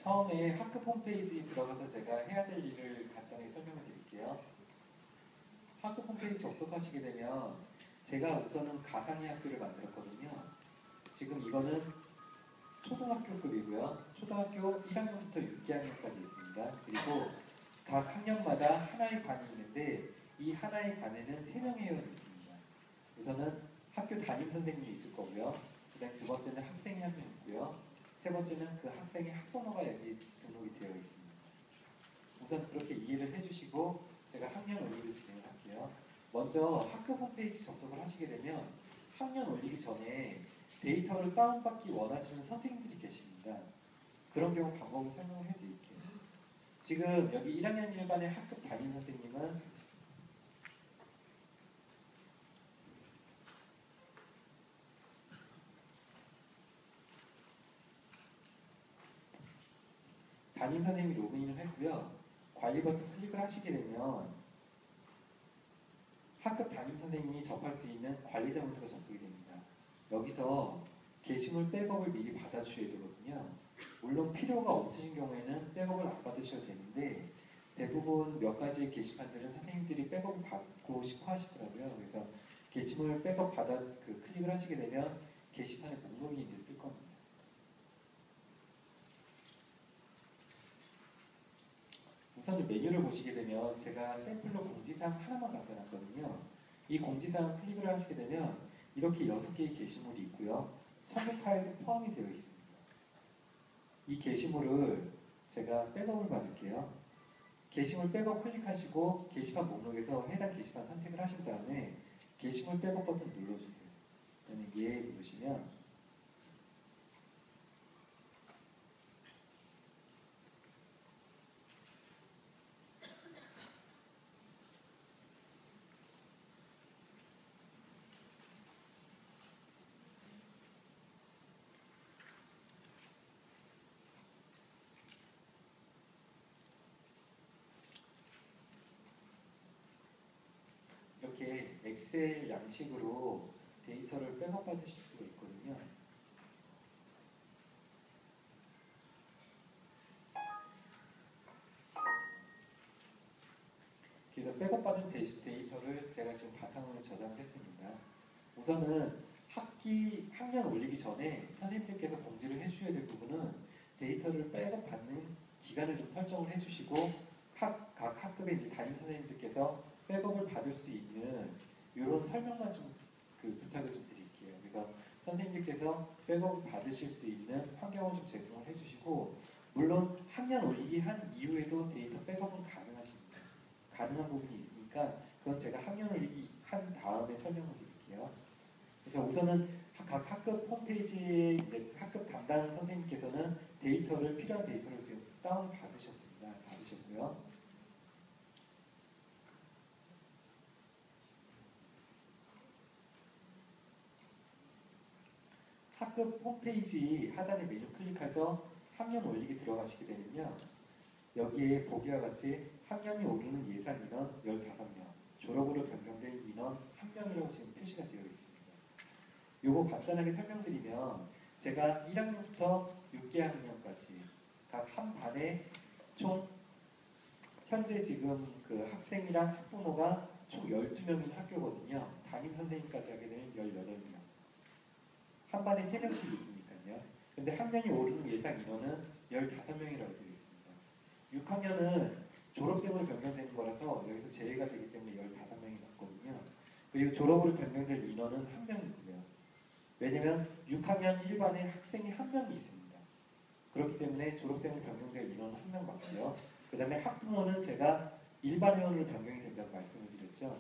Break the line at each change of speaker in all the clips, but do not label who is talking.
처음에 학급 홈페이지 들어가서 제가 해야 될 일을 간단히 설명을 드릴게요. 학급 홈페이지 접속하시게 되면 제가 우선은 가상의 학교를 만들었거든요. 지금 이거는 초등학교급이고요. 초등학교 1학년부터 6학년까지 있습니다. 그리고 각 학년마다 하나의 반이 있는데 이 하나의 반에는 3명의 회원이 있습니다. 우선은 학교 담임 선생님이 있을 거고요. 그 다음에 두 번째는 학생이 한 명 있고요. 세 번째는 그 학생의 학번호가 여기 등록이 되어 있습니다. 우선 그렇게 이해를 해주시고 제가 학년 올리기를 진행을 할게요. 먼저 학급 홈페이지 접속을 하시게 되면 학년 올리기 전에 데이터를 다운받기 원하시는 선생님들이 계십니다. 그런 경우 방법을 설명을 해드릴게요. 지금 여기 1학년 1반의 학급 담임 선생님은 담임 선생님이 로그인을 했고요. 관리 버튼 클릭을 하시게 되면 학급 담임 선생님이 접할 수 있는 관리자 문서가 접속이 됩니다. 여기서 게시물 백업을 미리 받아주셔야 되거든요. 물론 필요가 없으신 경우에는 백업을 안 받으셔도 되는데 대부분 몇 가지의 게시판들은 선생님들이 백업을 받고 싶어 하시더라고요. 그래서 게시물 백업 받아 클릭을 하시게 되면 게시판의 목록이 이제 뜰 겁니다. 우선 메뉴를 보시게 되면 제가 샘플로 공지사항 하나만 갖다 놨거든요. 이 공지사항 클릭을 하시게 되면 이렇게 6개의 게시물이 있고요. 첨부 파일도 포함이 되어 있습니다. 이 게시물을 제가 백업을 받을게요. 게시물 백업 클릭하시고 게시판 목록에서 해당 게시판 선택을 하신 다음에 게시물 백업 버튼 눌러주세요. 그다음에 예 누르시면 이렇게 엑셀 양식으로 데이터를 백업 받으실 수가 있거든요. 그래서 백업받은 데이터를 제가 지금 바탕으로 저장했습니다. 우선은 학년 올리기 전에 선생님들께서 공지를 해주셔야 될 부분은 데이터를 백업받는 기간을 좀 설정을 해주시고 각 학급의 이제 담임 선생님들께서 백업을 받을 수 있는 이런 설명만 좀 부탁을 좀 드릴게요. 그래서 선생님들께서 백업을 받으실 수 있는 환경을 좀 제공을 해주시고 물론 학년 올리기 한 이후에도 데이터 백업은 가능하십니다. 가능한 부분이 있으니까 그건 제가 학년 올리기 한 다음에 설명을 드릴게요. 그래서 우선은 각 학급 홈페이지에 이제 학급 담당 선생님께서는 데이터를 필요한 데이터를 지금 다운 받으셨습니다. 받으셨고요. 학급 홈페이지 하단에 메뉴 클릭해서 학년 올리기 들어가시게 되면요. 여기에 보기와 같이 학년이 오르는 예상 인원 15명, 졸업으로 변경된 인원 1명이라고 지금 표시가 되어 있습니다. 요거 간단하게 설명드리면 제가 1학년부터 6학년까지 각 한 반에 총 현재 지금 그 학생이랑 학부모가 총 12명인 학교거든요. 담임 선생님까지 하게 되면 18명. 한 반에 3명씩 있으니까요. 근데 학년이 오르는 예상 인원은 15명이라고 되어 있습니다. 6학년은 졸업생으로 변경되는 거라서 여기서 제외가 되기 때문에 15명이 맞거든요. 그리고 졸업으로 변경될 인원은 1명이고요. 왜냐면 6학년 1반에 학생이 1명이 있습니다. 그렇기 때문에 졸업생으로 변경될 인원은 1명 맞고요. 그 다음에 학부모는 제가 일반 회원으로 변경이 된다고 말씀을 드렸죠.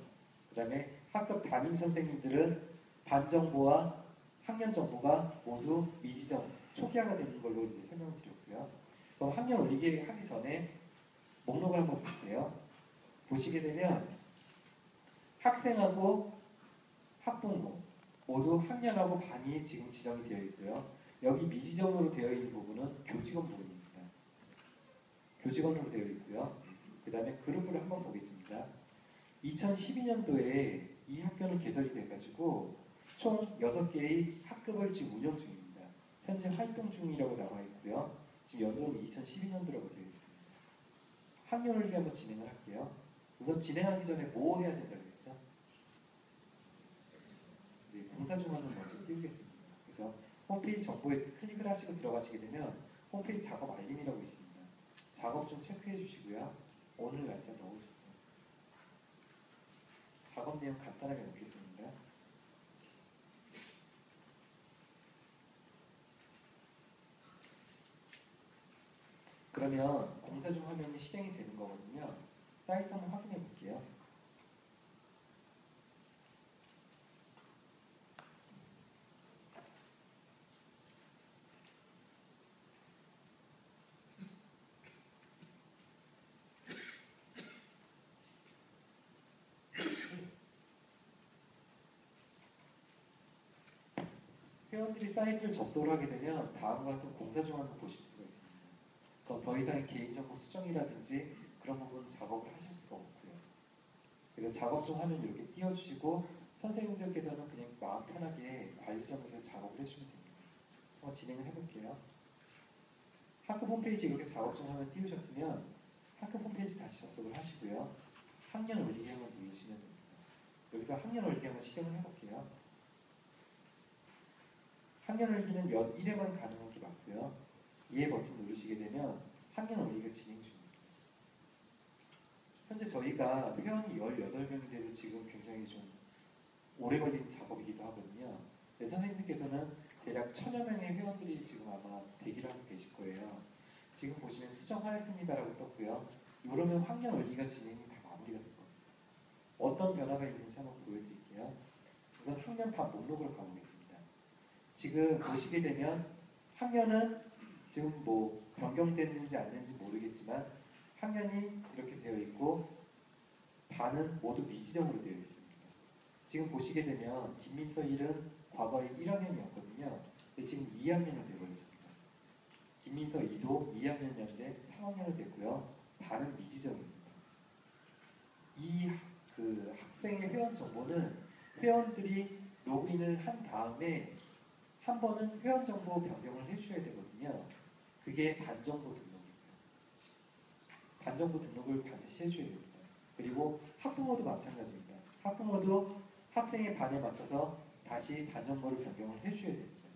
그 다음에 학급 담임 선생님들은 반 정보와 학년 정보가 모두 미지정, 초기화가 되는 걸로 이제 설명을 드렸고요. 그럼 학년 올리기 하기 전에 목록을 한번 볼게요. 보시게 되면 학생하고 학부모 모두 학년하고 반이 지금 지정이 되어 있고요. 여기 미지정으로 되어 있는 부분은 교직원 부분입니다. 교직원으로 되어 있고요. 그 다음에 그룹을 한번 보겠습니다. 2012년도에 이 학교는 개설이 돼가지고 총 6개의 학급을 지금 운영 중입니다. 현재 활동 중이라고 나와 있고요. 지금 연도는 2012년도라고 되어 있습니다. 학년 올리기 한번 진행을 할게요. 우선 진행하기 전에 뭐 해야 된다고 했죠? 네, 공사 중간은 먼저 띄우겠습니다. 그래서 홈페이지 정보에 클릭을 하시고 들어가시게 되면 홈페이지 작업 알림이라고 있습니다. 작업 좀 체크해 주시고요. 오늘 날짜 넣어주세요. 작업 내용 간단하게 넣겠습니다. 그러면 공사 중 화면이 실행이 되는 거거든요. 사이트 한번 확인해 볼게요. 회원들이 사이트를 접속을 하게 되면 다음과 같은 공사 중 화면 보실 수가 있습니다. 더 이상의 개인정보 수정이라든지 그런 부분 작업을 하실 수가 없고요. 그래서 작업 중 화면 이렇게 띄워주시고 선생님들께서는 그냥 마음 편하게 관리자분들 작업을 해주시면 됩니다. 한번 진행을 해볼게요. 학급 홈페이지 이렇게 작업 중 화면 띄우셨으면 학급 홈페이지 다시 접속을 하시고요. 학년 올리기 한번 누르시면 됩니다. 여기서 학년 올리기 한번 실행을 해볼게요. 학년 올리기는 연 1회만 가능한 게 맞고요. 이해 버튼 누르시게 되면 학년 올리기가 진행 중입니다. 현재 저희가 회원이 18명인데도 지금 굉장히 좀 오래 걸리는 작업이기도 하거든요. 네, 선생님께서는 대략 1000여 명의 회원들이 지금 아마 대기를 하고 계실 거예요. 지금 보시면 수정하였습니다라고 떴고요. 이러면 학년 올리기가 진행이 다 마무리가 될 겁니다. 어떤 변화가 있는지 한번 보여드릴게요. 우선 학년 반 목록으로 가보겠습니다. 지금 보시게 되면 학년은 지금 뭐 변경됐는지 안 됐는지 모르겠지만 학년이 이렇게 되어 있고 반은 모두 미지정으로 되어 있습니다. 지금 보시게 되면 김민서 1은 과거에 1학년이었거든요. 근데 지금 2학년이 되어버렸습니다. 김민서 2도 2학년이었는데 3학년이 됐고요. 반은 미지정입니다. 이 학생의 회원 정보는 회원들이 로그인을 한 다음에 한 번은 회원 정보 변경을 해주셔야 되거든요. 그게 반정보 등록입니다. 반정보 등록을 반드시 해줘야 됩니다. 그리고 학부모도 마찬가지입니다. 학부모도 학생의 반에 맞춰서 다시 반정보를 변경을 해줘야 됩니다.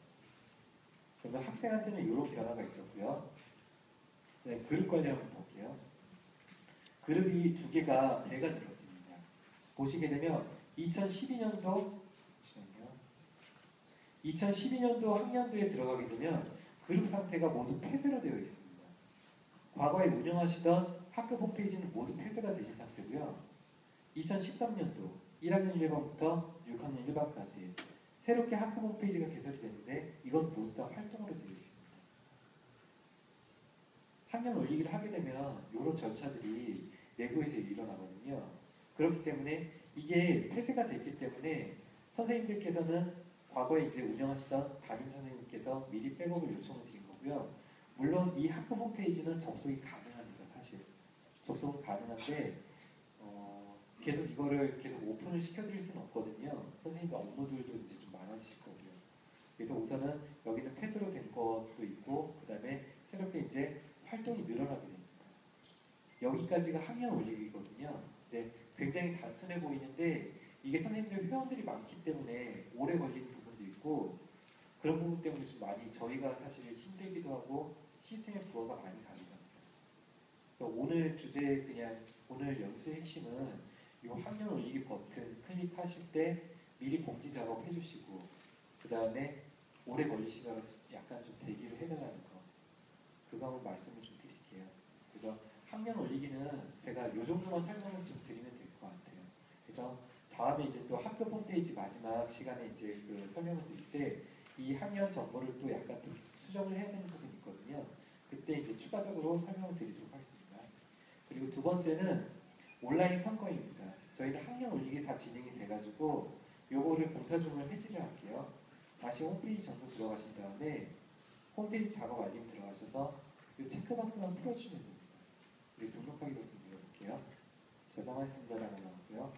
그래서 학생한테는 이런 변화가 있었고요. 네, 그룹 관리 한번 볼게요. 그룹이 두 개가 배가 들었습니다. 보시게 되면 2012년도 학년도에 들어가게 되면 그룹 상태가 모두 폐쇄로 되어 있습니다. 과거에 운영하시던 학급 홈페이지는 모두 폐쇄가 되신 상태고요. 2013년도 1학년 1반부터 6학년 1반까지 새롭게 학급 홈페이지가 개설이 되는데 이건 모두 다 활동으로 되어 있습니다. 학년 올리기를 하게 되면 이런 절차들이 내부에서 일어나거든요. 그렇기 때문에 이게 폐쇄가 됐기 때문에 선생님들께서는 과거에 이제 운영하시던 담임 선생님께서 미리 백업을 요청을 드린 거고요. 물론 이 학급 홈페이지는 접속이 가능합니다. 사실 접속은 가능한데 계속 이거를 계속 오픈을 시켜드릴 수는 없거든요. 선생님 업무들도 이제 좀 많아지실 거고요. 그래서 우선은 여기는 폐쇄로 된 것도 있고 그 다음에 새롭게 이제 활동이 늘어나게 됩니다. 여기까지가 학년 올리기거든요. 네, 굉장히 단순해 보이는데 이게 선생님들 회원들이 많기 때문에 오래 걸리는 부분도 있고 그런 부분 때문에 좀 많이 저희가 사실 힘들기도 하고 시스템의 부하가 많이 가기도 합니다. 오늘 주제 그냥 오늘 연수의 핵심은 이 학년 올리기 버튼 클릭하실 때 미리 공지 작업 해주시고 그 다음에 오래 걸리시면 약간 좀 대기를 해달라는 거 그거 한번 말씀을 좀 드릴게요. 그래서 학년 올리기는 제가 이 정도만 설명을 좀 드리면 될 것 같아요. 그래서 다음에 이제 또 학급 홈페이지 마지막 시간에 이제 그 설명을 드릴 때 이 학년 정보를 또 약간 또 수정을 해야 되는 부분이 있거든요. 그때 이제 추가적으로 설명을 드리도록 하겠습니다. 그리고 두 번째는 온라인 선거입니다. 저희는 학년 올리기 다 진행이 돼가지고 요거를 공사중을 해지를 할게요. 다시 홈페이지 정보 들어가신 다음에 홈페이지 작업 알림 들어가셔서 이 체크박스만 풀어주시면 됩니다. 우리 등록하기 버튼 눌러볼게요. 저장하겠습니다라고 나오고요.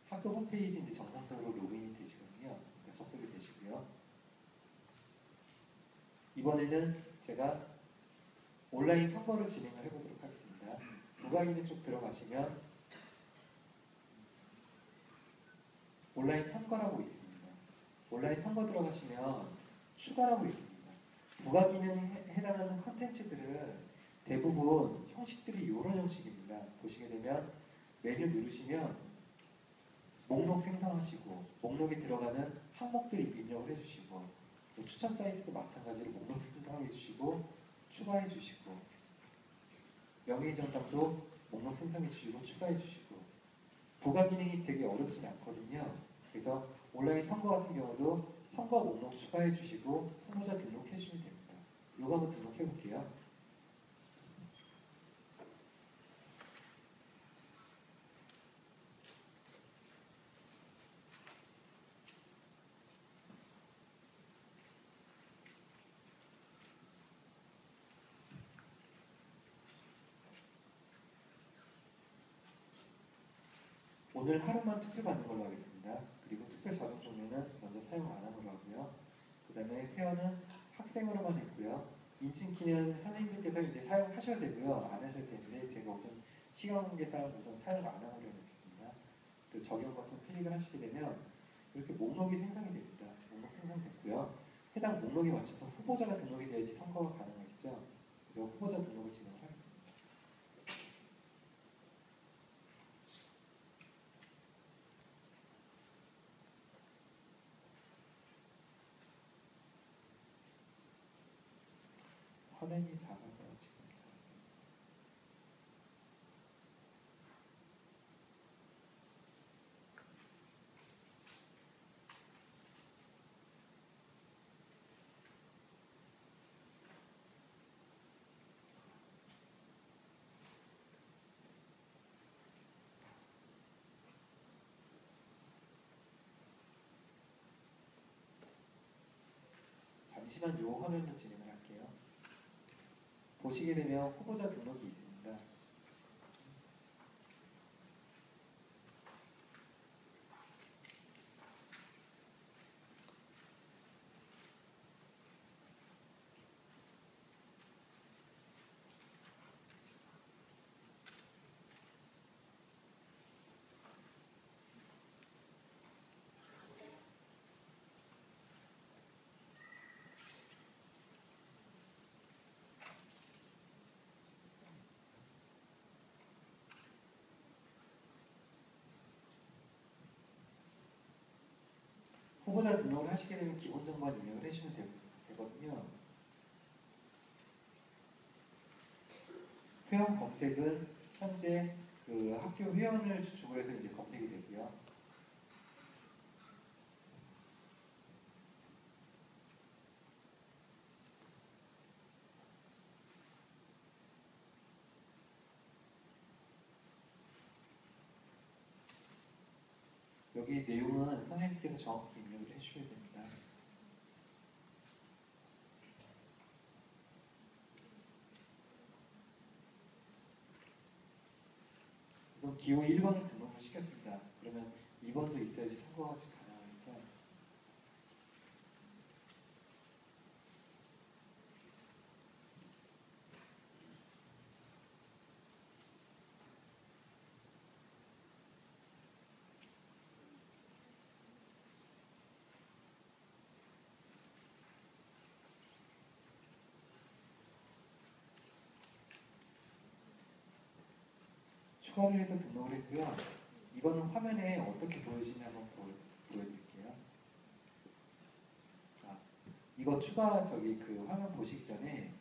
학급 홈페이지 이제 정상적으로 로그인이 되시거든요. 그러니까 접속이 되시고요. 이번에는 제가 온라인 선거를 진행을 해보도록 하겠습니다. 부가기능 쪽 들어가시면 온라인 선거라고 있습니다. 온라인 선거 들어가시면 추가라고 있습니다. 부가기능에 해당하는 컨텐츠들은 대부분 형식들이 이런 형식입니다. 보시게 되면 메뉴 누르시면 목록 생성하시고 목록에 들어가는 항목들 입력을 해주시고 뭐 추천 사이트도 마찬가지로 목록 생성해 주시고 추가해 주시고 명의 전담도 목록 생성해 주시고 추가해 주시고 부가기능이 되게 어렵진 않거든요. 그래서 온라인 선거 같은 경우도 선거 목록 추가해 주시고 후보자 등록해 주시면 됩니다. 이거 한번 등록해 볼게요. 오늘 하루만 투표 받는 걸로 하겠습니다. 그리고 투표 자동 종료는 먼저 사용 안 하도록 하고요. 그 다음에 회원은 학생으로만 했고요. 인증키는 선생님들께서 이제 사용하셔야 되고요. 안 하셔도 되는데 제가 우선 시간 관계상 우선 사용 안 하도록 하겠습니다. 그 적용 버튼 클릭을 하시게 되면 이렇게 목록이 생성이 됩니다. 목록 생성됐고요. 해당 목록에 맞춰서 후보자가 등록이 돼야지 선거가 가능하겠죠. 그래서 후보자 등록을 진행을 하겠습니다. 화면이 작아서 지금 잠시만 요 화면을 진행을 할게요. 보시게 되면 후보자 등록이 있습니다. 후보자 등록을 하시게 되면 기본 정보만 입력을 해주시면 되거든요. 회원 검색은 현재 그 학교 회원을 주축으로 해서 이제 검색이 되고요. 여기 내용은 선생님께서 정확히 입력을 해주셔야 됩니다. 우선 기호 1번을 등록을 시켰습니다. 그러면 2번도 있어야지 선거가 가능하겠죠. 추가를 해서 등록을 했고요. 이번은 화면에 어떻게 보여지냐 한번 보여드릴게요. 아, 이거 추가 그 화면 보시기 전에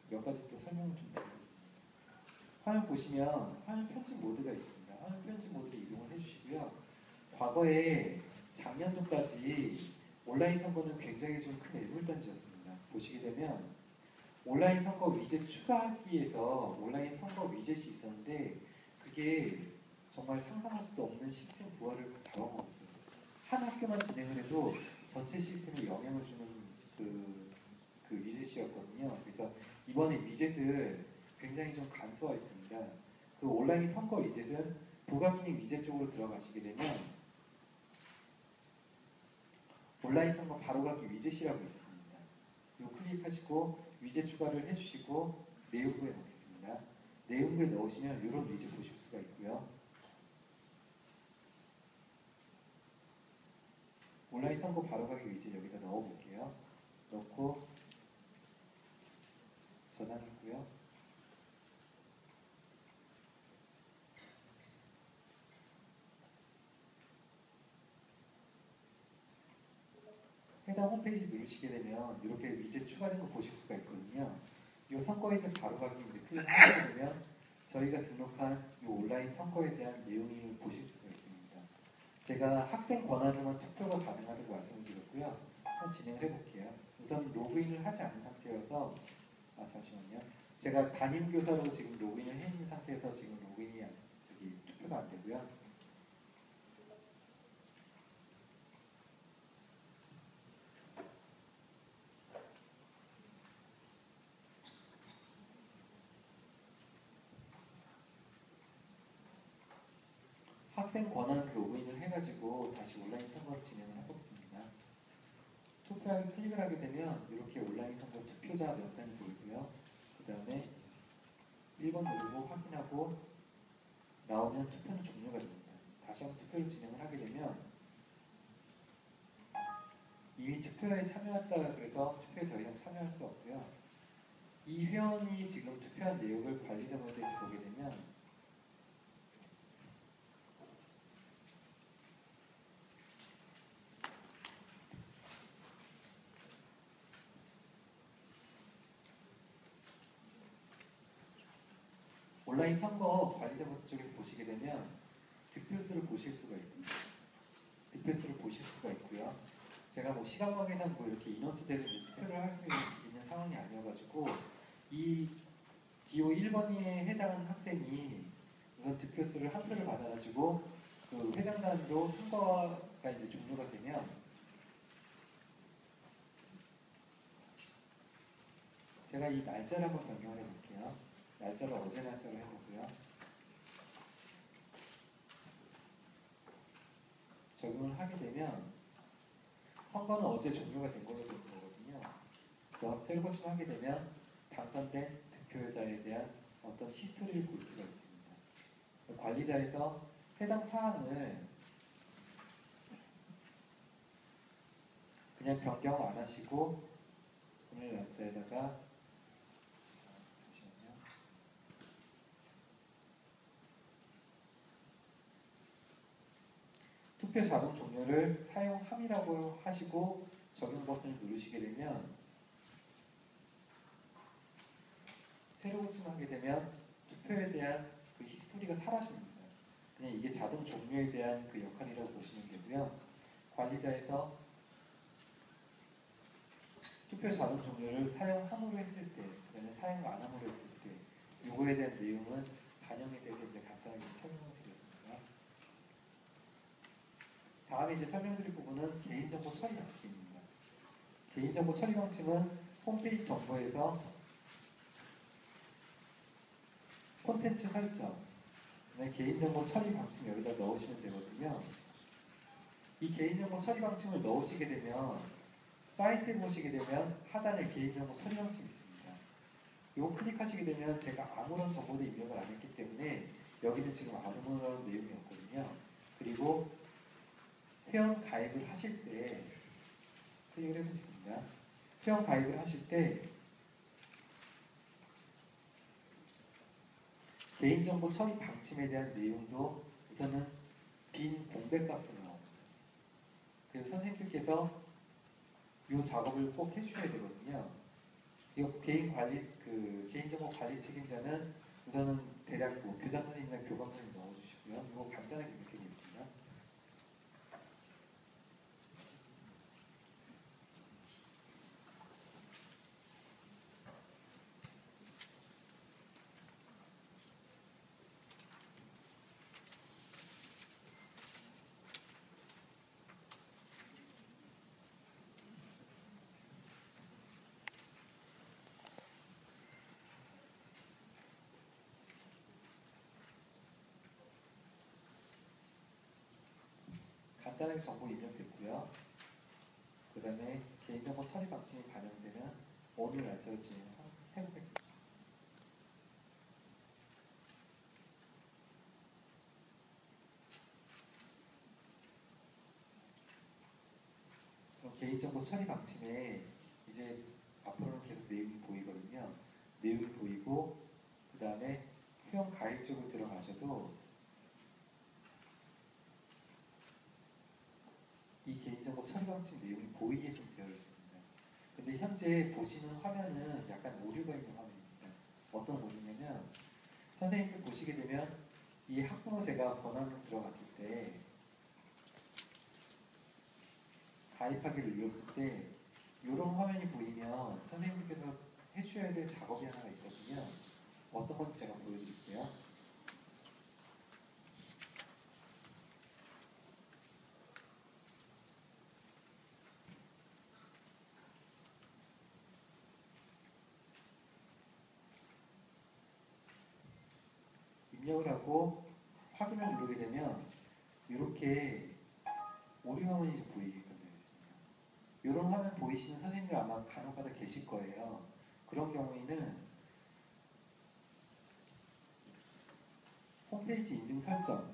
몇 가지 또 설명을 좀 드리겠습니다. 화면 보시면 화면 편집 모드가 있습니다. 화면 편집 모드를 이용을 해주시고요. 과거에 작년도까지 온라인 선거는 굉장히 좀 큰 애물단지였습니다. 보시게 되면 온라인 선거 위젯 추가하기 위해서 온라인 선거 위젯이 있었는데 그게 정말 상상할 수도 없는 시스템 부하를 잡아먹었어요. 한 학교만 진행을 해도 전체 시스템에 영향을 주는 그 위젯이었거든요. 그래서 이번에 위젯을 굉장히 좀 간소화했습니다. 그 온라인 선거 위젯은 부가기능 위젯 쪽으로 들어가시게 되면 온라인 선거 바로가기 위젯이라고 있습니다. 요 클릭하시고 위젯 추가를 해주시고 내용부에 넣겠습니다. 내용부에 넣으시면 이런 위젯 보실 수가 있고요. 온라인 선거 바로가기 위젯 여기다 넣어볼게요. 넣고 저장했고요. 해당 홈페이지 누르시게 되면 이렇게 위젯 추가된 거 보실 수가 있거든요. 이 선거 위젯 바로가기 이제 클릭하시게 되면 저희가 등록한 이 온라인 선거에 대한 내용을 보실 수가 있습니다. 제가 학생 권한으로만 투표가 가능하다고 말씀드렸고요. 한번 진행을 해볼게요. 우선 로그인을 하지 않은 상태여서 잠시만요. 제가 담임교사로 지금 로그인을 해 있는 상태에서 지금 로그인이 투표가 안 되고요. 학생 권한 로그인을 해가지고 다시 온라인 선거를 진행을 해보겠습니다. 투표하기 클릭을 하게 되면 이렇게 온라인 선거 투표자 명단이 보이고요. 그 다음에 1번 누르고 확인하고 나오면 투표는 종료가 됩니다. 다시 한번 투표를 진행을 하게 되면 이미 투표에 참여했다 그래서 투표에 더 이상 참여할 수 없고요. 이 회원이 지금 투표한 내용을 관리자 모드에서 보게 되면 온라인 선거 관리자 모드 쪽에 보시게 되면 득표수를 보실 수가 있습니다. 득표수를 보실 수가 있고요. 제가 뭐 시간관계상 뭐 이렇게 인원수대로 투표를 할 수 있는 상황이 아니어가지고 이 기호 1번에 해당하는 학생이 우선 득표수를 한 표를 받아가지고 그 회장단으로 선거가 이제 종료가 되면 제가 이 날짜를 한번 변경을 해볼게요. 날짜를 어제 날짜로 해보고요. 적용을 하게 되면 선거는 어제 종료가 된 걸로 되는 거거든요. 그럼 셀거치를 하게 되면 당선된 득표자에 대한 어떤 히스토리를 볼 수가 있습니다. 관리자에서 해당 사항을 그냥 변경 안 하시고 오늘 날짜에다가 잠시만요. 투표 자동 종료를 사용함이라고 하시고 적용 버튼을 누르시게 되면 새로 호칭하게 되면 투표에 대한 그 히스토리가 사라집니다. 그냥 이게 자동 종료에 대한 그 역할이라고 보시면 되고요. 관리자에서 투표 자동 종료를 사용함으로 했을 때, 그다음에 사용 안 함으로 했을 때, 요거에 대한 내용은 반영에 대해서 이제 간단하게 설명을 드렸습니다. 다음에 이제 설명드릴 부분은 개인정보 처리 방식입니다. 개인정보 처리 방식은 홈페이지 정보에서 콘텐츠 설정, 개인정보 처리 방식 여기다 넣으시면 되거든요. 이 개인정보 처리 방식을 넣으시게 되면 사이트에 보시게 되면 하단에 개인정보 처리 방식이 있습니다. 이거 클릭하시게 되면 제가 아무런 정보도 입력을 안 했기 때문에 여기는 지금 아무런 내용이 없거든요. 그리고 회원 가입을 하실 때 클릭을 해보겠습니다. 회원 가입을 하실 때 개인정보 처리 방침에 대한 내용도 우선은 빈 공백 박스로 나옵니다. 그래서 선생님들께서 이 작업을 꼭 해주셔야 되거든요. 이거 개인정보 관리 책임자는 우선은 대략 교장 선생님이나 교감 선생님 넣어주시고요. 이거 간단하게 입력해보겠습니다. 간단하게 정보 입력됐고요. 그 다음에 개인정보 처리 방침이 반영되는 오늘 날짜지 해보겠습니다. 개인정보 처리 방침에 이제 앞으로는 계속 내용이 보이거든요. 내용이 보이고 그 다음에 수용 가입 쪽으로 들어가셔도 이 개인정보 처리 방침 내용이 보이게 좀 되어 있습니다. 근데 현재 보시는 화면은 약간 오류가 있는 화면입니다. 어떤 오류냐면 선생님들 보시게 되면 이 학부모 제가 번호를 들어갔을 때 가입하기를 눌렀을 때 이런 화면이 보이면 선생님께서 해주셔야 될 작업이 하나가 있거든요. 어떤 건지 제가 보여드릴게요. 입력을 하고 확인을 누르게 되면 이렇게 오류 화면이 보이게끔 되어 있습니다. 이런 화면 보이시는 선생님들 아마 간혹가다 계실 거예요. 그런 경우에는 홈페이지 인증 설정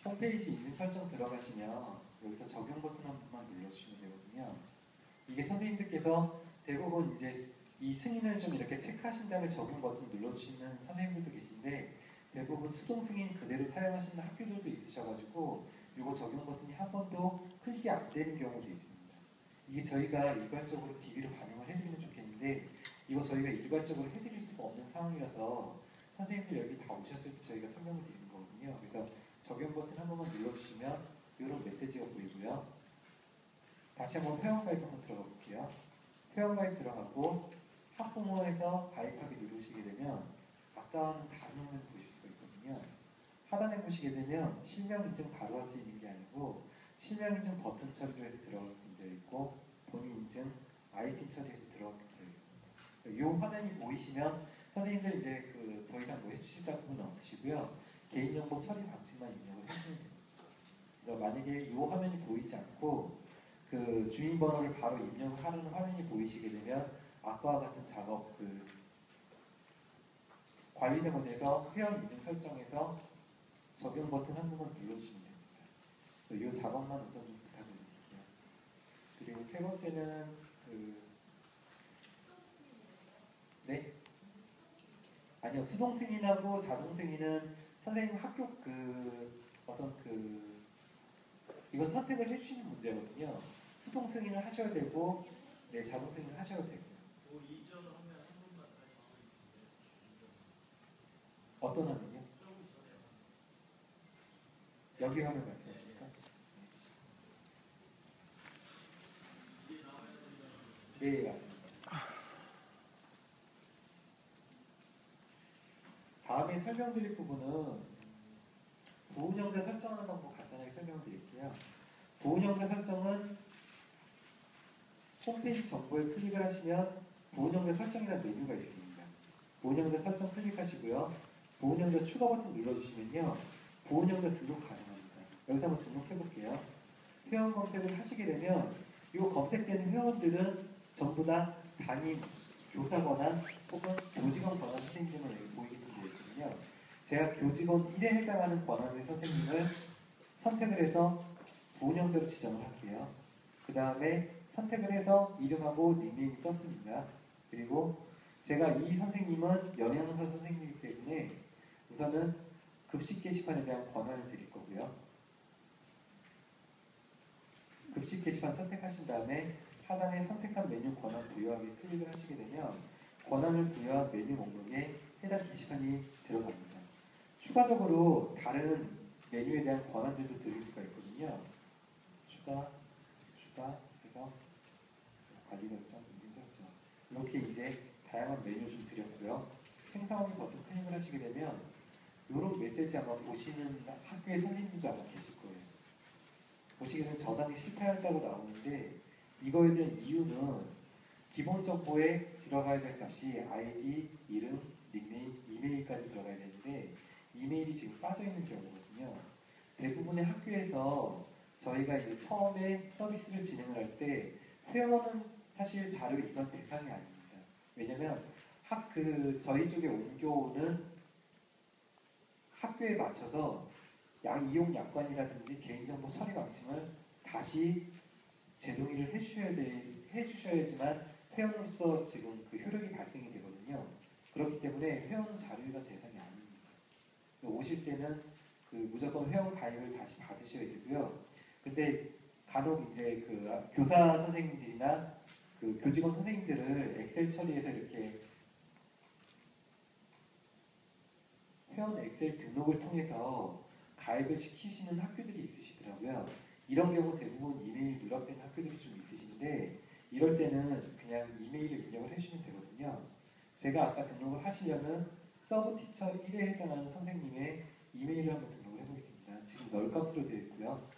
홈페이지 인증 설정 들어가시면 여기서 적용 버튼 한 번만 눌러주시면 되거든요. 이게 선생님들께서 대부분 이제 이 승인을 좀 이렇게 체크하신 다음에 적용 버튼 눌러주시는 선생님들도 계신데 대부분 수동 승인 그대로 사용하시는 학교들도 있으셔가지고 이거 적용 버튼이 한 번도 클릭이 안 되는 경우도 있습니다. 이게 저희가 일괄적으로 DB로 반영을 해드리면 좋겠는데 이거 저희가 일괄적으로 해드릴 수가 없는 상황이라서 선생님들 여기 다 오셨을 때 저희가 설명을 드리는 거거든요. 그래서 적용 버튼 한 번만 눌러주시면 이런 메시지가 보이고요. 다시 한번 회원가입 한번 들어가 볼게요. 회원가입 들어가고 학부모에서 가입하기 누르시게 되면 아까와는 다른 화면을 보실 수가 있거든요. 하단에 보시게 되면 실명 인증 바로 할 수 있는 게 아니고 실명 인증 버튼 처리로 해서 들어가게 되어 있고 본인 인증, IP 처리해서 들어가게 되어 있습니다. 이 화면이 보이시면 선생님들 이제 더 이상 뭐 해주실 작품은 없으시고요. 개인정보 처리 방식만 입력을 해주시면 됩니다. 그래서 만약에 이 화면이 보이지 않고 주민번호를 바로 입력을 하는 화면이 보이시게 되면 아까와 같은 작업 관리자문에서 회원 인증 설정에서 적용 버튼 한 번만 눌러주시면 됩니다. 이 작업만 우선 좀 부탁드릴게요. 그리고 세 번째는 네? 아니요, 수동 승인하고 자동 승인은 선생님 학교 이건 선택을 해주시는 문제거든요. 수동 승인을 하셔야 되고, 네, 자동 승인을 하셔야 되고요. 어떤 화면이요? 여기 화면 말씀하십니까? 네, 맞습니다. 다음에 설명드릴 부분은 보훈형제 설정하는 방법 간단하게 설명드릴게요. 보훈형제 설정은 홈페이지 정보에 클릭을 하시면 보훈형제 설정이라는 메뉴가 있습니다. 보훈형제 설정 클릭하시고요. 보훈형제 추가 버튼 눌러주시면요. 보훈형제 등록 가능합니다. 여기서 한번 등록해볼게요. 회원 검색을 하시게 되면 이 검색되는 회원들은 전부 다 담임, 교사 권한 혹은 교직원 권한 선생님들만 여기 보이게 되어 있거든요. 제가 교직원 1에 해당하는 권한의 선생님을 선택을 해서 보훈형제로 지정을 할게요. 그 다음에 선택을 해서 이름하고 닉네임이 떴습니다. 그리고 제가 이 선생님은 영양사 선생님이기 때문에 우선은 급식 게시판에 대한 권한을 드릴 거고요. 급식 게시판 선택하신 다음에 하단에 선택한 메뉴 권한 부여하기 클릭을 하시게 되면 권한을 부여한 메뉴 목록에 해당 게시판이 들어갑니다. 추가적으로 다른 메뉴에 대한 권한들도 드릴 수가 있거든요. 추가 해서 관리 결정, 인증 설정 이렇게 이제 다양한 메뉴 좀 드렸고요. 생성하기 버튼 클릭을 하시게 되면 이런 메시지 아마 보시는 학교의 선생님도 아마 계실 거예요. 보시게 되면 저장이 실패했다고 나오는데 이거에 대한 이유는 기본 정보에 들어가야 될 값이 아이디, 이름, 닉네임, 이메일까지 들어가야 되는데 이메일이 지금 빠져 있는 경우거든요. 대부분의 학교에서 저희가 이제 처음에 서비스를 진행을 할 때 회원은 사실 자료 이전 대상이 아닙니다. 왜냐면 저희 쪽에 옮겨오는 학교에 맞춰서 이용 약관이라든지 개인정보 처리 방침을 다시 재동의를 해주셔야지만 회원으로서 지금 그 효력이 발생이 되거든요. 그렇기 때문에 회원은 자료이전 대상이 아닙니다. 오실 때는 그 무조건 회원 가입을 다시 받으셔야 되고요. 근데 간혹 이제 그 교사 선생님들이나 그 교직원 선생님들을 엑셀 처리해서 이렇게 회원 엑셀 등록을 통해서 가입을 시키시는 학교들이 있으시더라고요. 이런 경우 대부분 이메일 누락된 학교들이 좀 있으신데 이럴 때는 그냥 이메일을 입력을 해주시면 되거든요. 제가 아까 등록을 하시려면 서브 티처 1에 해당하는 선생님의 이메일을 한번 등록을 해보겠습니다. 지금 널값으로 되어 있고요.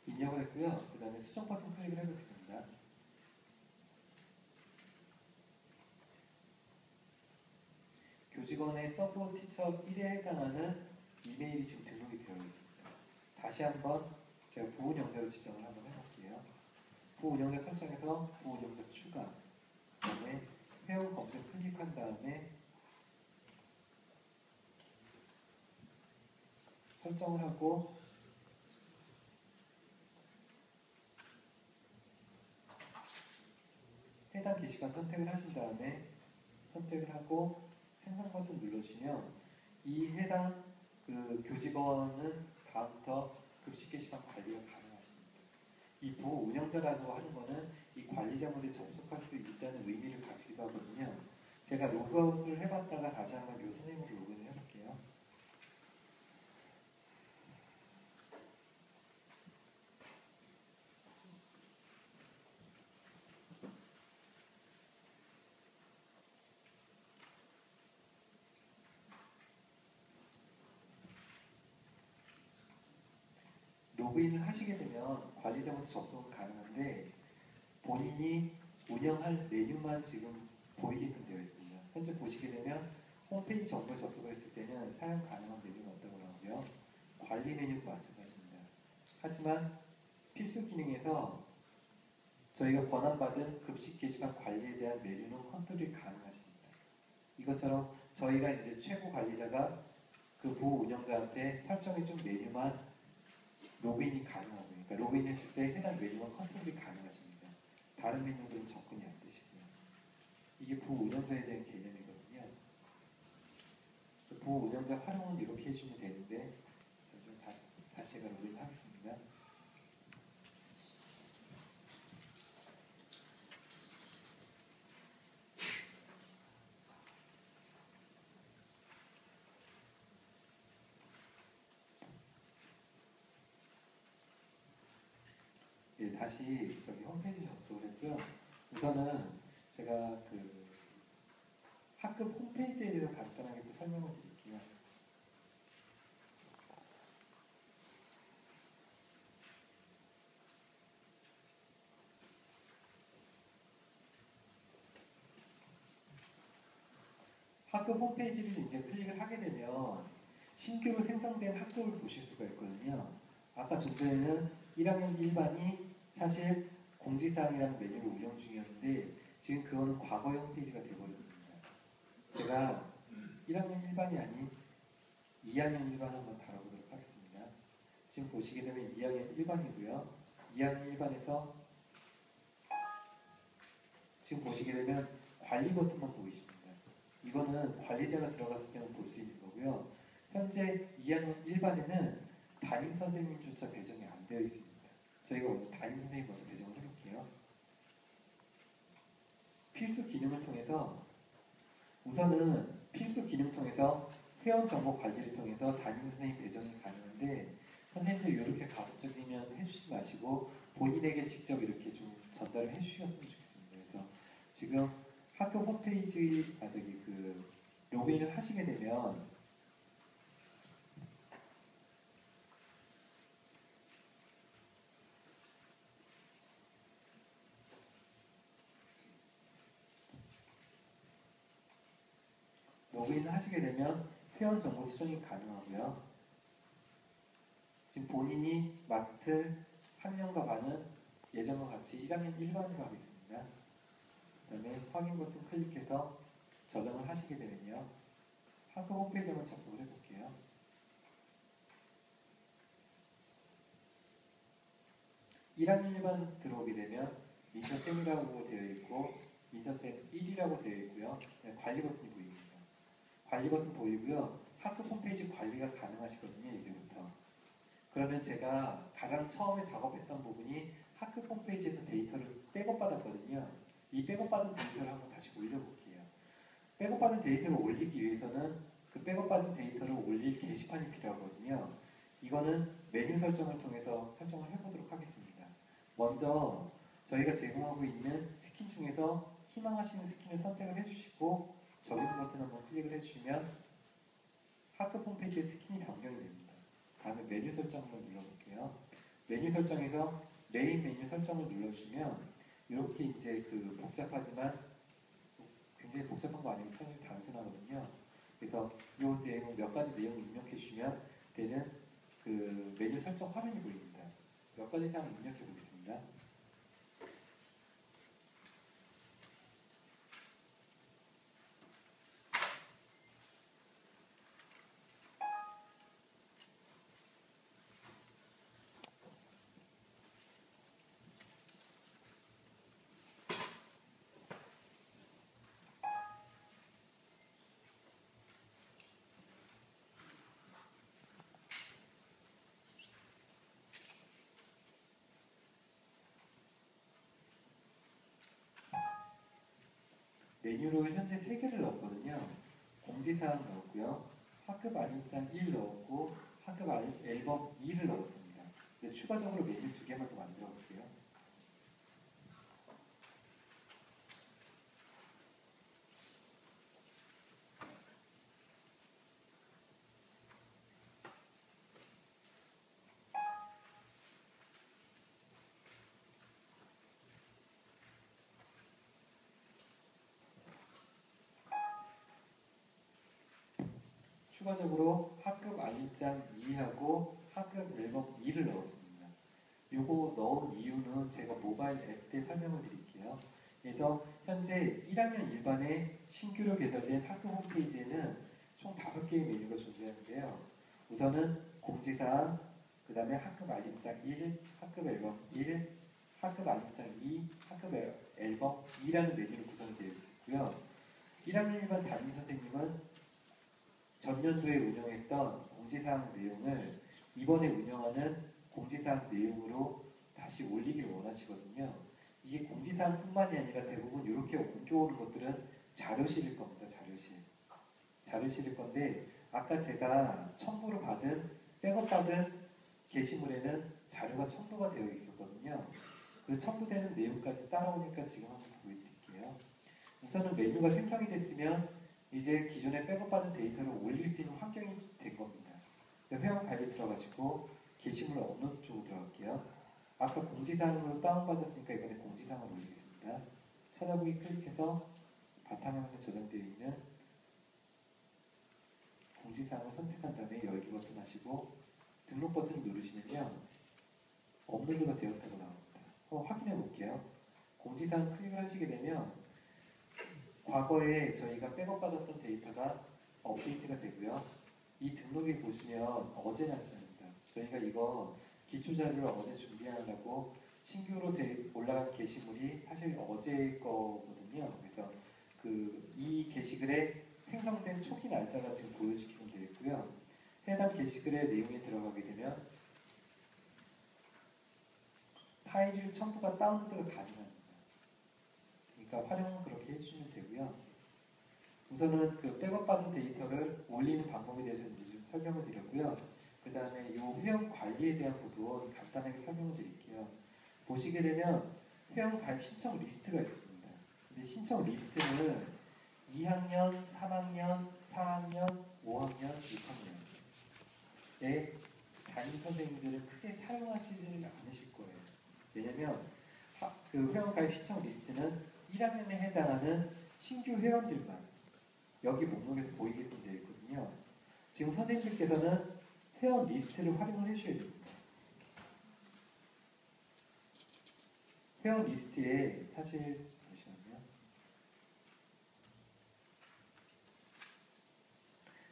입력을 했고요. 그 다음에 수정 버튼 클릭을 해보겠습니다. 교직원의 서브 티처 1에 해당하는 이메일이 지금 등록이 되어 있습니다. 다시 한번 제가 부운영자로 지정을 한번 해볼게요. 부운영자 설정에서 부운영자 추가, 그 다음에 회원 검색 클릭한 다음에 설정을 하고 해당 게시판 선택을 하신 다음에 선택을 하고 생성 버튼 눌러주시면 이 해당 그 교직원은 다음부터 급식 게시판 관리가 가능하십니다. 이 부운영자라고 하는 거는 이 관리자분들이 접속할 수 있다는 의미를 가지기도 하거든요. 제가 로그아웃을 해봤다가 다시 한번 이 선생님으로 로그인을 해볼게요. 로그인을 하시게 되면 관리자부터 접속은 가능한데 본인이 운영할 메뉴만 지금 보이게끔 되어 있습니다. 현재 보시게 되면 홈페이지 정보에 접속을 했을 때는 사용 가능한 메뉴가 없다고 나오고요. 관리 메뉴도 마찬가지입니다. 하지만 필수 기능에서 저희가 권한받은 급식 게시판 관리에 대한 메뉴는 컨트롤이 가능하십니다. 이것처럼 저희가 이제 최고 관리자가 그 부운영자한테 설정해준 메뉴만 로그인이 가능하고, 그러니까 로그인했을 때 해당 메뉴와 컨트롤이 가능하십니다. 다른 메뉴들은 접근이 안 되시고요. 이게 부운영자에 대한 개념이거든요. 부운영자 활용은 이렇게 해주면 되는데 좀 다시 제가 로그인 하겠습니다. 예, 다시 저기 홈페이지 접속을 했고요. 우선은 제가 그 학급 홈페이지에 대해서 간단하게 또 설명을 드릴게요. 학급 홈페이지를 이제 클릭을 하게 되면 신규로 생성된 학급을 보실 수가 있거든요. 아까 좀 전에는 1학년 1반이 사실 공지사항이라는 메뉴를 운영 중이었는데 지금 그거는 과거의 홈페이지가 되어버렸습니다. 제가 1학년 1반이 아닌 2학년 1반 한번 다뤄보도록 하겠습니다. 지금 보시게 되면 2학년 1반이고요. 2학년 1반에서 지금 보시게 되면 관리 버튼만 보이십니다. 이거는 관리자가 들어갔을 때는 볼 수 있는 거고요. 현재 2학년 1반에는 담임 선생님조차 배정이 안 되어 있습니다. 저희가 먼저 담임 선생님 먼저 배정을 해볼게요. 필수 기능을 통해서 우선은 필수 기능 통해서 회원 정보 관리를 통해서 담임 선생님 배정이 가능한데 선생님들 이렇게 가급적이면 해주지 마시고 본인에게 직접 이렇게 좀 전달을 해주셨으면 좋겠습니다. 그래서 지금 학교 홈페이지 그 로그인을 하시게 되면 로그인을 하시게 되면 회원 정보 수정이 가능하고요. 지금 본인이 맡을 학년과 반은 예전과 같이 1학년 1반으로 하겠습니다. 그 다음에 확인 버튼 클릭해서 저장을 하시게 되면요. 학급 홈페이지 한번 접속을 해볼게요. (1학년 1반) 들어오게 되면 민서쌤이라고 되어 있고 민서쌤 1이라고 되어 있고요. 관리 버튼이 보입니다. 관리 버튼 보이고요. 학급 홈페이지 관리가 가능하시거든요. 이제부터. 그러면 제가 가장 처음에 작업했던 부분이 학급 홈페이지에서 데이터를 백업받았거든요. 이 백업받은 데이터를 한번 다시 올려볼게요. 백업받은 데이터를 올리기 위해서는 그 백업받은 데이터를 올릴 게시판이 필요하거든요. 이거는 메뉴 설정을 통해서 설정을 해보도록 하겠습니다. 먼저 저희가 제공하고 있는 스킨 중에서 희망하시는 스킨을 선택을 해주시고 적용 버튼 한번 클릭을 해주시면 학급 홈페이지에 스킨이 변경이 됩니다. 다음에 메뉴 설정 한번 눌러볼게요. 메뉴 설정에서 메인 메뉴 설정을 눌러주시면 이렇게 이제 그 복잡하지만 굉장히 복잡한 거 아니고 상당히 단순하거든요. 그래서 이 내용 몇 가지 내용 입력해 주시면 되는 그 메뉴 설정 화면이 보입니다. 몇 가지 사항 입력해 보겠습니다. 메뉴로 현재 3개를 넣었거든요. 공지사항 넣었고요. 학급 알림장 1 넣었고 학급 앨범 2를 넣었습니다. 근데 추가적으로 메뉴 2개만 더 만들어 볼게요. 추가적으로 학급 알림장 2하고 학급 앨범 2를 넣었습니다. 요거 넣은 이유는 제가 모바일 앱 때 설명을 드릴게요. 그래서 현재 1학년 1반에 신규로 개설된 학급 홈페이지에는 총 5개의 메뉴가 존재하는데요. 우선은 공지사항, 그 다음에 학급 알림장 1, 학급 앨범 1, 학급 알림장 2, 학급 앨범 2라는 메뉴로 구성이 되어 있고요. 1학년 1반 담임 선생님은 전년도에 운영했던 공지사항 내용을 이번에 운영하는 공지사항 내용으로 다시 올리길 원하시거든요. 이게 공지사항뿐만이 아니라 대부분 이렇게 옮겨오는 것들은 자료실일 겁니다. 자료실일 건데 아까 제가 첨부로 받은 백업받은 게시물에는 자료가 첨부가 되어 있었거든요. 그 첨부되는 내용까지 따라오니까 지금 한번 보여드릴게요. 우선은 메뉴가 생성이 됐으면 이제 기존에 백업받은 데이터를 올릴 수 있는 환경이 된 겁니다. 회원 관리 들어가시고 게시물 업로드 쪽으로 들어갈게요. 아까 공지사항으로 다운받았으니까 이번에 공지사항을 올리겠습니다. 찾아보기 클릭해서 바탕화면에 저장되어 있는 공지사항을 선택한 다음에 열기 버튼 하시고 등록 버튼 누르시면요. 업로드가 되었다고 나옵니다. 확인해 볼게요. 공지사항 클릭을 하시게 되면 과거에 저희가 백업받았던 데이터가 업데이트가 되고요. 이 등록에 보시면 어제 날짜입니다. 저희가 이거 기초자료를 어제 준비하려고 신규로 올라간 게시물이 사실 어제 거거든요. 그래서 이 게시글에 생성된 초기 날짜가 지금 보여주기로 되어 있고요. 해당 게시글의 내용에 들어가게 되면 파일 첨부가 다운로드가 가능합니다. 그러니까 활용은 그렇게 해주시면 되고요. 우선은 그 백업받은 데이터를 올리는 방법에 대해서 이제 좀 설명을 드렸고요. 그 다음에 이 회원 관리에 대한 부분 간단하게 설명을 드릴게요. 보시게 되면 회원 가입 신청 리스트가 있습니다. 근데 신청 리스트는 2학년, 3학년, 4학년, 5학년, 6학년의 담임 선생님들은 크게 사용하시지는 않으실 거예요. 왜냐면 그 회원 가입 신청 리스트는 1학년에 해당하는 신규 회원들만 여기 목록에서 보이게끔 되어 있거든요. 지금 선생님들께서는 회원 리스트를 활용을 해주셔야 됩니다. 회원 리스트에 사실 잠시만요.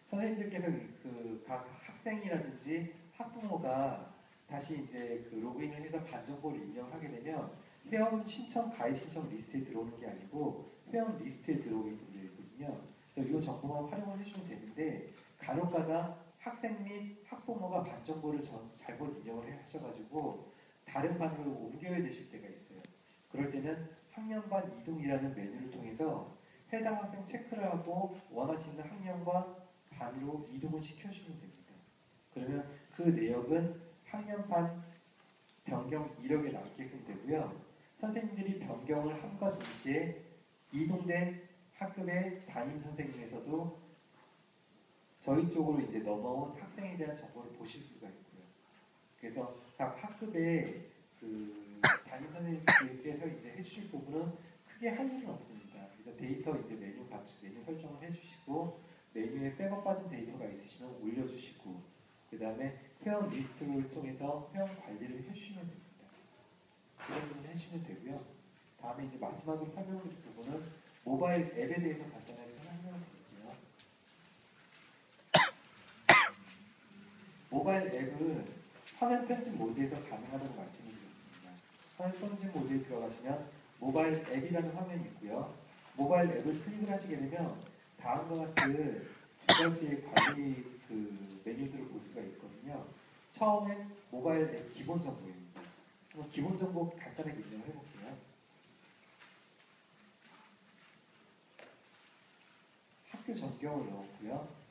선생님들께서 그 각 학생이라든지 학부모가 다시 이제 그 로그인을 해서 반정보를 입력하게 되면 회원 신청, 가입 신청 리스트에 들어오는 게 아니고 회원 리스트에 들어오게끔 되어 있거든요. 이 정보만 활용을 해주면 되는데 간혹가다 학생 및 학부모가 반정보를 잘못 입력을 하셔가지고 다른 반으로 옮겨야 되실 때가 있어요. 그럴 때는 학년반 이동이라는 메뉴를 통해서 해당 학생 체크를 하고 원하시는 학년과 반으로 이동을 시켜주면 됩니다. 그러면 그 내역은 학년반 변경 이력에 남게끔 되고요. 선생님들이 변경을 함과 동시에 이동된 학급의 담임 선생님에서도 저희 쪽으로 이제 넘어온 학생에 대한 정보를 보실 수가 있고요. 그래서 각 학급의 그 담임 선생님께서 이제 해주실 부분은 크게 할 일은 없습니다. 그래서 데이터 이제 메뉴 같이 메뉴 설정을 해주시고 메뉴에 백업받은 데이터가 있으시면 올려주시고 그 다음에 회원 리스트를 통해서 회원 관리를 해주시면 됩니다. 그 정도는 해주시면 되고요. 다음에 이제 마지막으로 설명드릴 부분은 모바일 앱에 대해서 간단하게 설명을 드릴게요. 모바일 앱은 화면 편집 모드에서 가능하다고 말씀드렸습니다. 화면 편집 모드에 들어가시면 모바일 앱이라는 화면이 있고요. 모바일 앱을 클릭을 하시게 되면 다음과 같은 두 가지의 관리 그 메뉴들을 볼 수가 있거든요. 처음엔 모바일 앱 기본 정보입니다. 한번 기본 정보 간단하게 입력을 해볼게요. 학교 전경을 넣었고요.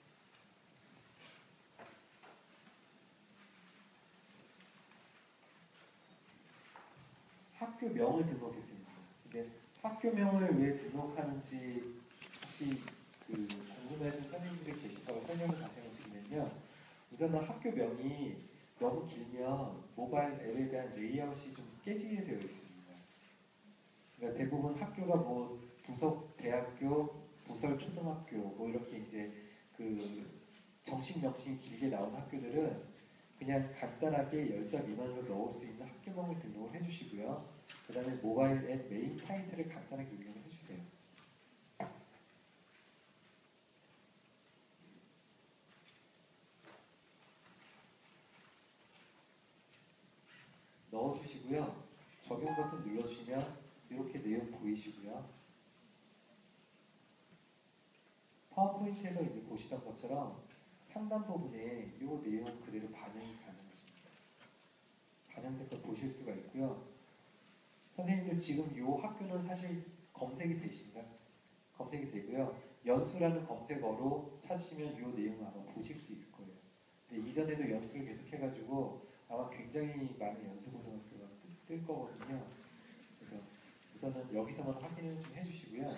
학교명을 등록했습니다. 근데 학교명을 왜 등록하는지 혹시 그 궁금해하신 선생님들이 계실까봐 설명을 다시 한번 드리면요. 우선은 학교명이 너무 길면 모바일 앱에 대한 레이아웃이 좀 깨지게 되어 있습니다. 그러니까 대부분 학교가 뭐 부석 대학교, 부설 초등학교 뭐 이렇게 이제 그 정식 명칭이 길게 나온 학교들은 그냥 간단하게 10자 미만으로 넣을 수 있는 학교명을 등록을 해주시고요. 그 다음에 모바일 앱 메인 타이틀을 간단하게 입력을 해주세요. 넣어주시고요. 적용 버튼 눌러주시면 이렇게 내용 보이시고요. 파워포인트에서 이제 보시던 것처럼 상단 부분에 이 내용 그대로 반영이 가능하십니다. 반영된 걸 보실 수가 있고요. 선생님들 지금 이 학교는 사실 검색이 되십니다. 검색이 되고요. 연수라는 검색어로 찾으시면 이 내용을 아마 보실 수 있을 거예요. 근데 이전에도 연수를 계속 해가지고 아마 굉장히 많은 연수고등학교가 뜰 거거든요. 그래서 우선은 여기서만 확인을 좀 해주시고요.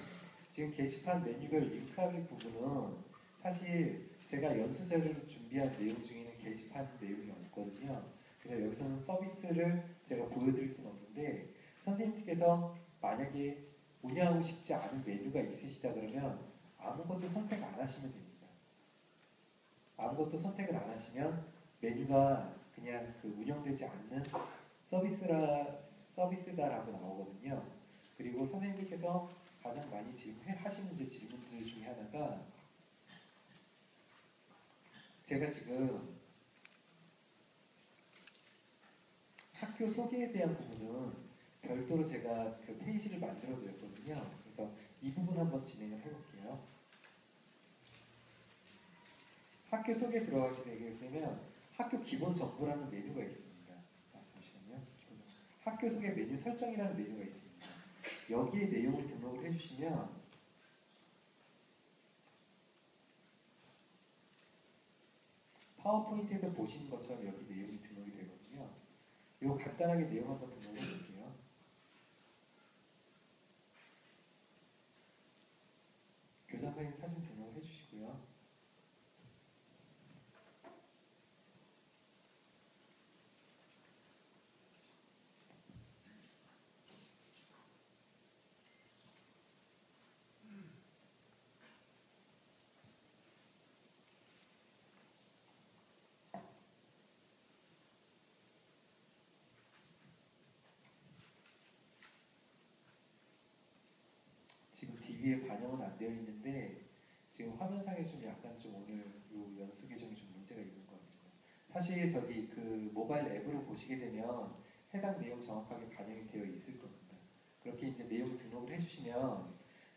지금 게시판 메뉴별 링크하기 부분은 사실 제가 연수 자료를 준비한 내용 중에는 게시판 내용이 없거든요. 그래서 여기서는 서비스를 제가 보여드릴 수는 없는데 선생님께서 만약에 운영하고 싶지 않은 메뉴가 있으시다 그러면 아무것도 선택 안 하시면 됩니다. 아무것도 선택을 안 하시면 메뉴가 그냥 그 운영되지 않는 서비스다라고 나오거든요. 그리고 선생님께서 가장 많이 지금 하시는 질문들 중에 하나가 제가 지금 학교 소개에 대한 부분은 별도로 제가 그 페이지를 만들어 드렸거든요. 그래서 이 부분 한번 진행을 해볼게요. 학교 소개 들어가시게 되면 학교 기본 정보라는 메뉴가 있습니다. 잠시만요. 학교 소개 메뉴 설정이라는 메뉴가 있습니다. 여기에 내용을 등록을 해주시면 파워포인트에서 보시는 것처럼 여기 내용이 등록이 되거든요. 이거 간단하게 내용 한번 등록해 볼게요. 교장선생님 사진 등록을 해주시고요. 위에 반영은 안 되어 있는데 지금 화면상에 좀 약간 좀 오늘 요 연수 계정이 좀 문제가 있는 것 같아요. 사실 저기 그 모바일 앱으로 보시게 되면 해당 내용 정확하게 반영이 되어 있을 겁니다. 그렇게 이제 내용 등록을 해주시면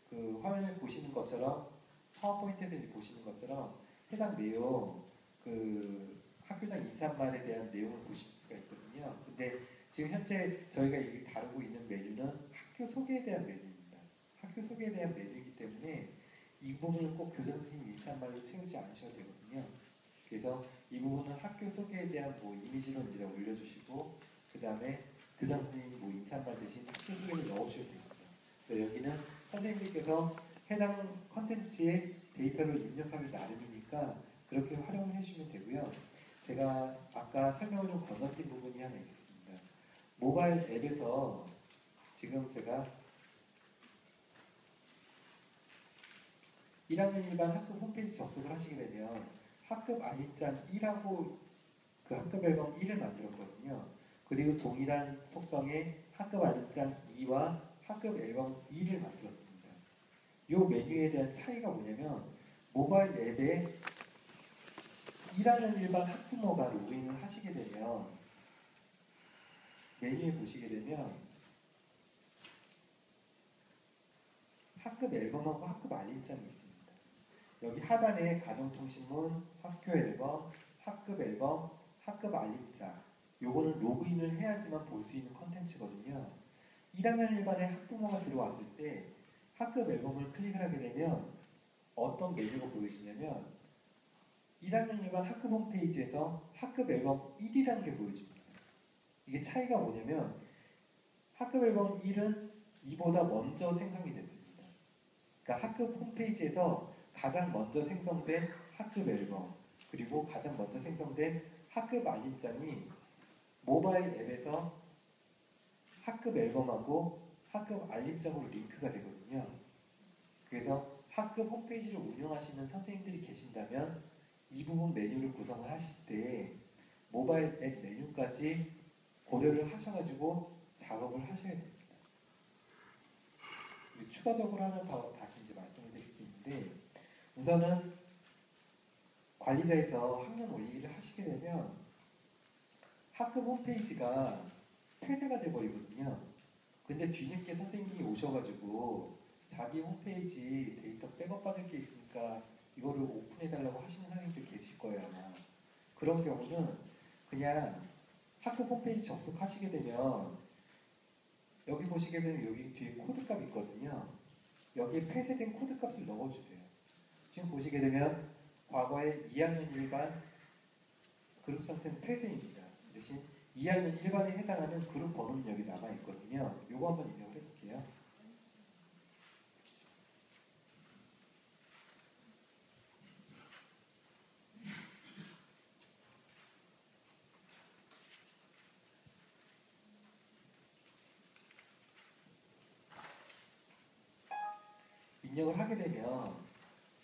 그 화면에 보시는 것처럼 파워포인트에서 보시는 것처럼 해당 내용 그 학교장 인사말에 대한 내용을 보실 수가 있거든요. 근데 지금 현재 저희가 이 다루고 있는 메뉴는 학교 소개에 대한 메뉴입니다. 학교 소개에 대한 메뉴이기 때문에 이 부분을 꼭 교장 선생님 인사말로 채우지 않으셔도 되거든요. 그래서 이 부분은 학교 소개에 대한 뭐 이미지로 이제 올려주시고 그 다음에 교장 선생님 뭐 인사말 대신 학교 소개를 넣어주셔도 됩니다. 그래서 여기는 선생님께서 해당 컨텐츠에 데이터를 입력하기 나름이니까 그렇게 활용을 해주시면 되고요. 제가 아까 설명을 좀 건너뛴 부분이 하나 있습니다. 모바일 앱에서 지금 제가 1학년 일반 학급 홈페이지 접속을 하시게 되면 학급 알림장 1하고 그 학급 앨범 1을 만들었거든요. 그리고 동일한 속성의 학급 알림장 2와 학급 앨범 2를 만들었습니다. 이 메뉴에 대한 차이가 뭐냐면 모바일 앱에 1학년 일반 학부모가 로그인을 하시게 되면 메뉴에 보시게 되면 학급 앨범하고 학급 알림장이 있습니다. 여기 하단에 가정통신문, 학교 앨범, 학급 앨범, 학급 알림장 요거는 로그인을 해야지만 볼 수 있는 컨텐츠거든요. 1학년 일반의 학부모가 들어왔을 때 학급 앨범을 클릭을 하게 되면 어떤 메뉴가 보여지냐면 1학년 일반 학급 홈페이지에서 학급 앨범 1이라는 게 보여집니다. 이게 차이가 뭐냐면 학급 앨범 1은 이보다 먼저 생성이 됐습니다. 그러니까 학급 홈페이지에서 가장 먼저 생성된 학급 앨범 그리고 가장 먼저 생성된 학급 알림장이 모바일 앱에서 학급 앨범하고 학급 알림장으로 링크가 되거든요. 그래서 학급 홈페이지를 운영하시는 선생님들이 계신다면 이 부분 메뉴를 구성을 하실 때 모바일 앱 메뉴까지 고려를 하셔가지고 작업을 하셔야 됩니다. 추가적으로 하나 더 다시 이제 말씀을 드릴 게 있는데 우선은 관리자에서 학년 올리기를 하시게 되면 학급 홈페이지가 폐쇄가 돼버리거든요. 근데 뒤늦게 선생님이 오셔가지고 자기 홈페이지 데이터 백업 받을 게 있으니까 이거를 오픈해달라고 하시는 선생님들 계실 거예요 아마. 그런 경우는 그냥 학급 홈페이지 접속하시게 되면 여기 보시게 되면 여기 뒤에 코드값 있거든요. 여기에 폐쇄된 코드값을 넣어주세요. 지금 보시게 되면 과거에 2학년 일반 그룹 상태는 폐쇄입니다. 대신 2학년 일반에 해당하는 그룹 번호는 여기 남아있거든요. 요거 한번 입력을 해볼게요. 입력을 하게 되면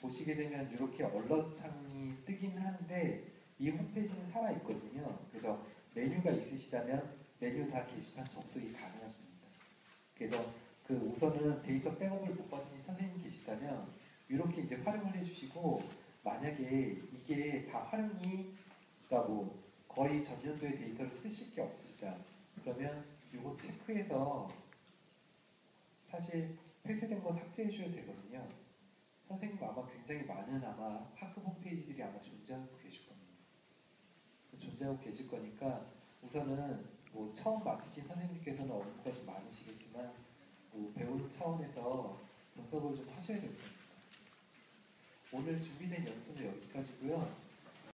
보시게 되면 이렇게 얼럿 창이 뜨긴 하는데 이 홈페이지는 살아있거든요. 그래서 메뉴가 있으시다면 메뉴 다 게시판 접속이 가능하십니다. 그래서 그 우선은 데이터 백업을 못 받으신 선생님이 계시다면 이렇게 이제 활용을 해주시고 만약에 이게 다 활용이 그러니까 뭐 거의 전년도의 데이터를 쓰실 게 없으시다. 그러면 이거 체크해서 사실 폐쇄된 거 삭제해 주셔도 되거든요. 선생님 아마 굉장히 많은 아마 학급 홈페이지들이 아마 존재하고 계실 겁니다. 존재하고 계실 거니까 우선은 뭐 처음 맡으신 선생님께서는 업무가 좀 많으시겠지만 뭐 배우는 차원에서 분석을 좀 하셔야 됩니다. 오늘 준비된 연수는 여기까지고요.